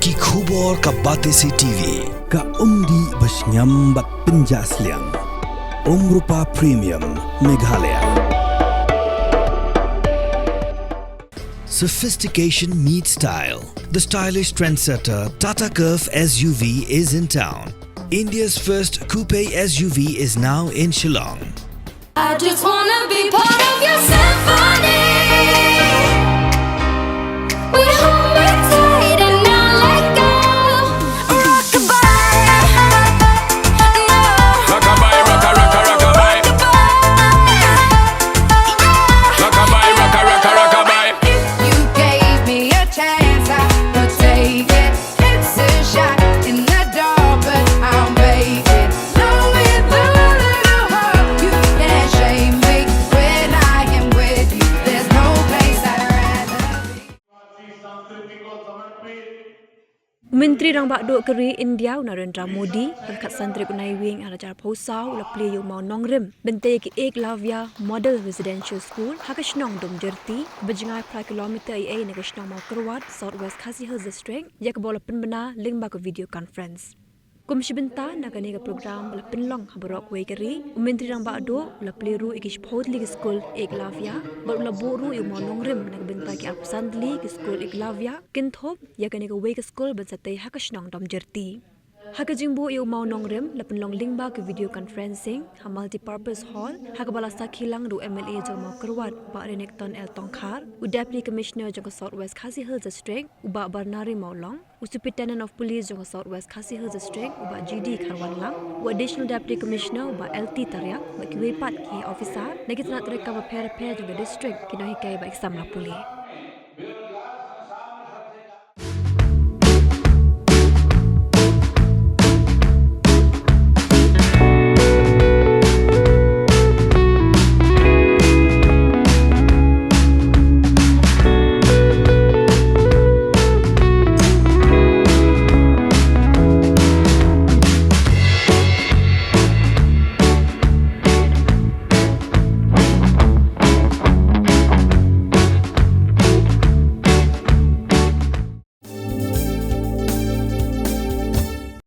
Ki khubor ka Batesi TV. Ka umdi bas nyambat penjaslian. Rupa Premium Meghalaya. Sophistication meets style. The stylish trendsetter Tata Curve SUV is in town. India's first coupe SUV is now in Shillong. I just wanna be part of your symphony. We hold me tight and not let go. Rockabye, no. Rockabye, rockabye. Rockabye, rockabye. You gave me a chance, I would take it. It's a shot in the dark, but I'll make it. Long with a little hope, you can't shame me when I am with you. There's no place I'd rather be. Menteri Rang Bakduk Keri India Narendra Modi berkat santri kunai wing arajar posau ula play Mawnongrim bentai ki Eklavya Model Residential School Hakashnong Domjyrti berjengai pra kilometer IA Nakashnong Mau Kerwat Southwest Khasi Hills District ya kebola penbena link ba video conference. Komisi Benta nakani ka program la penlong haborok wei keri Menteri Rang Bakduk ula play ru ikish podli school Eklavya bar ula boru yu Mawnongrim nak benta ki apsandli ki school Eklavya kinthop ya kani ka wei ka school bensatai Hakashnong Domjyrti. Hakajimbo yu Mawnongrim la penlong lingba ke video conferencing ha multi-purpose hall hakabala sakhilang ru MLA jong mau kerwat Pak Renekton El Tongkhar u Deputy Commissioner jong Southwest Khasi Hills District uba Barnari Maulong u Superintendent of Police jong Southwest Khasi Hills District uba GD Karwanlang u Additional Deputy Commissioner uba LT Taryak ba kiwepat ki officer nagit nak reka ba pair jong district kinahikai ba exam la puli.